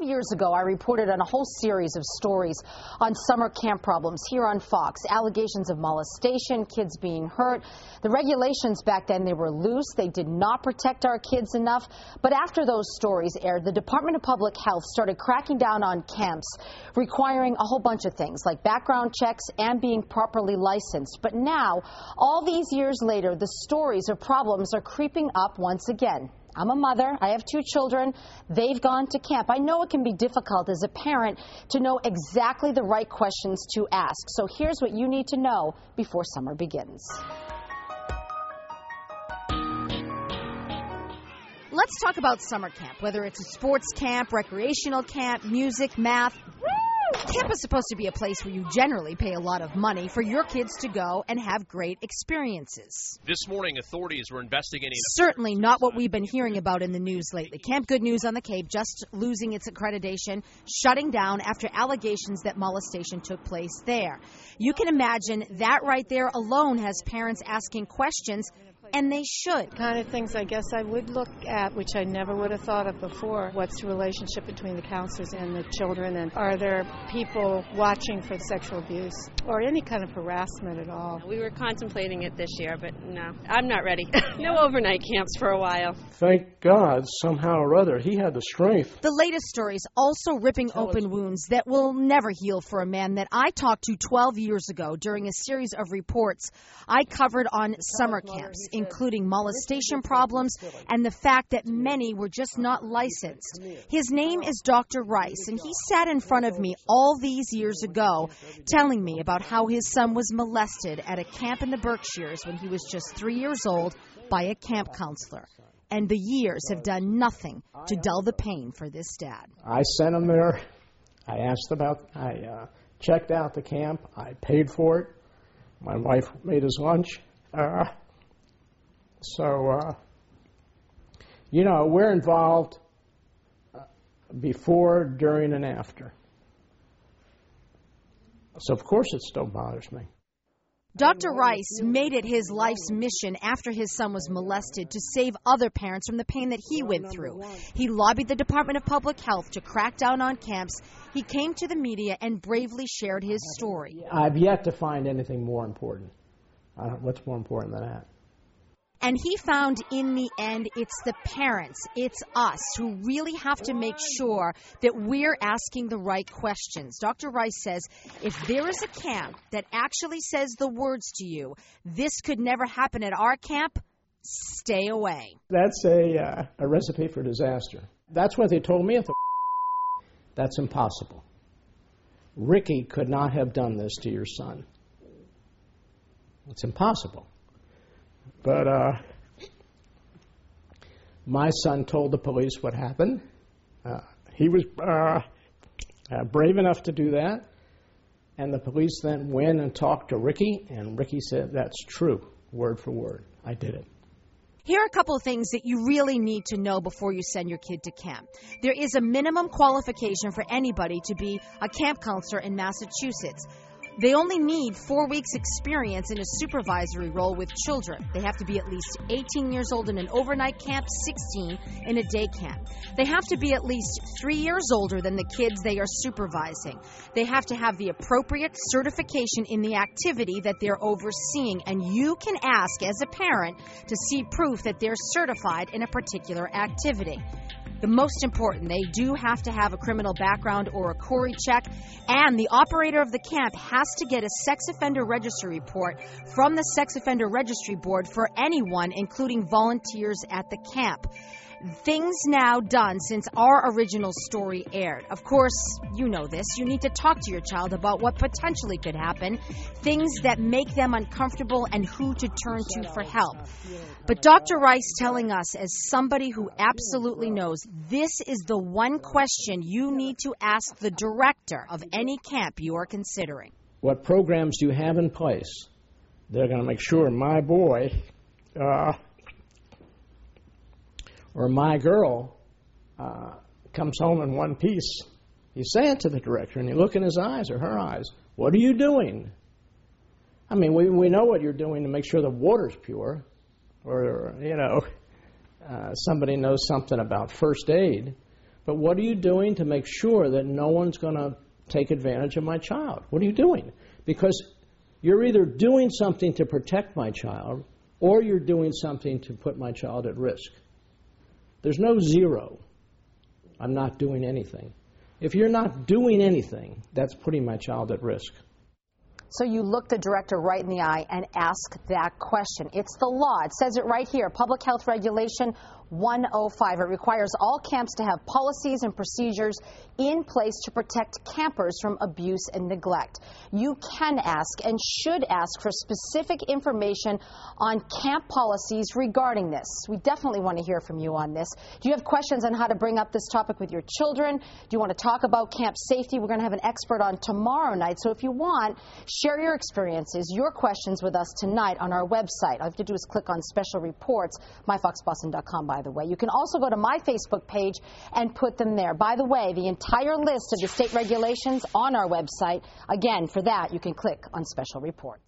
years ago, I reported on a whole series of stories on summer camp problems here on Fox. Allegations of molestation, kids being hurt. The regulations back then, they were loose. They did not protect our kids enough. But after those stories aired, the Department of Public Health started cracking down on camps, requiring a whole bunch of things like background checks and being properly licensed. But now, all these years later, the stories of problems are creeping up once again. I'm a mother. I have 2 children. They've gone to camp. I know it can be difficult as a parent to know exactly the right questions to ask. So here's what you need to know before summer begins. Let's talk about summer camp, whether it's a sports camp, recreational camp, music, math. Camp is supposed to be a place where you generally pay a lot of money for your kids to go and have great experiences. This morning, authorities were investigating... Certainly not what we've been hearing about in the news lately. Camp Good News on the Cape just losing its accreditation, shutting down after allegations that molestation took place there. You can imagine that right there alone has parents asking questions. And they should. Kind of things I guess I would look at, which I never would have thought of before. What's the relationship between the counselors and the children? And are there people watching for sexual abuse or any kind of harassment at all? We were contemplating it this year, but no, I'm not ready. No overnight camps for a while. Thank God, somehow or other, he had the strength. The latest stories also ripping open wounds that will never heal for a man that I talked to 12 years ago during a series of reports I covered on summer camps, including molestation problems and the fact that many were just not licensed. His name is Dr. Rice, and he sat in front of me all these years ago telling me about how his son was molested at a camp in the Berkshires when he was just 3 years old by a camp counselor. And the years have done nothing to dull the pain for this dad. I sent him there. I checked out the camp. I paid for it. My wife made his lunch. We're involved before, during, and after. So, of course, it still bothers me. Dr. Rice made it his life's mission after his son was molested to save other parents from the pain that he went through. He lobbied the Department of Public Health to crack down on camps. He came to the media and bravely shared his story. I've yet to find anything more important. What's more important than that? And he found in the end, it's the parents, it's us, who really have to make sure that we're asking the right questions. Dr. Rice says, if there is a camp that actually says the words to you, this could never happen at our camp, stay away. That's a recipe for disaster. That's what they told me at the... That's impossible. Ricky could not have done this to your son. It's impossible. But my son told the police what happened. He was brave enough to do that. And the police then went and talked to Ricky, and Ricky said, that's true, word for word. I did it. Here are a couple of things that you really need to know before you send your kid to camp. There is a minimum qualification for anybody to be a camp counselor in Massachusetts. They only need 4 weeks' experience in a supervisory role with children. They have to be at least 18 years old in an overnight camp, 16 in a day camp. They have to be at least 3 years older than the kids they are supervising. They have to have the appropriate certification in the activity that they're overseeing. And you can ask as a parent to see proof that they're certified in a particular activity. The most important, they do have to have a criminal background or a Corey check, and the operator of the camp has to get a sex offender registry report from the Sex Offender Registry Board for anyone, including volunteers at the camp. Things now done since our original story aired. Of course, you know this. You need to talk to your child about what potentially could happen, things that make them uncomfortable, and who to turn to for help. But Dr. Rice telling us, as somebody who absolutely knows, this is the one question you need to ask the director of any camp you are considering. What programs do you have in place? They're going to make sure my boy or my girl comes home in one piece. You say it to the director, and you look in his eyes or her eyes. What are you doing? I mean, we know what you're doing to make sure the water's pure. Or, somebody knows something about first aid. But what are you doing to make sure that no one's going to take advantage of my child? What are you doing? Because you're either doing something to protect my child or you're doing something to put my child at risk. There's no zero. I'm not doing anything. If you're not doing anything, that's putting my child at risk. So you look the director right in the eye and ask that question. It's the law. It says it right here. Public Health Regulation 105. It requires all camps to have policies and procedures in place to protect campers from abuse and neglect. You can ask and should ask for specific information on camp policies regarding this. We definitely want to hear from you on this. Do you have questions on how to bring up this topic with your children? Do you want to talk about camp safety? We're going to have an expert on tomorrow night. So if you want, share your experiences, your questions with us tonight on our website. All you have to do is click on special reports, myfoxboston.com, by the way. You can also go to my Facebook page and put them there. By the way, the entire list of the state regulations on our website. Again, for that, you can click on special reports.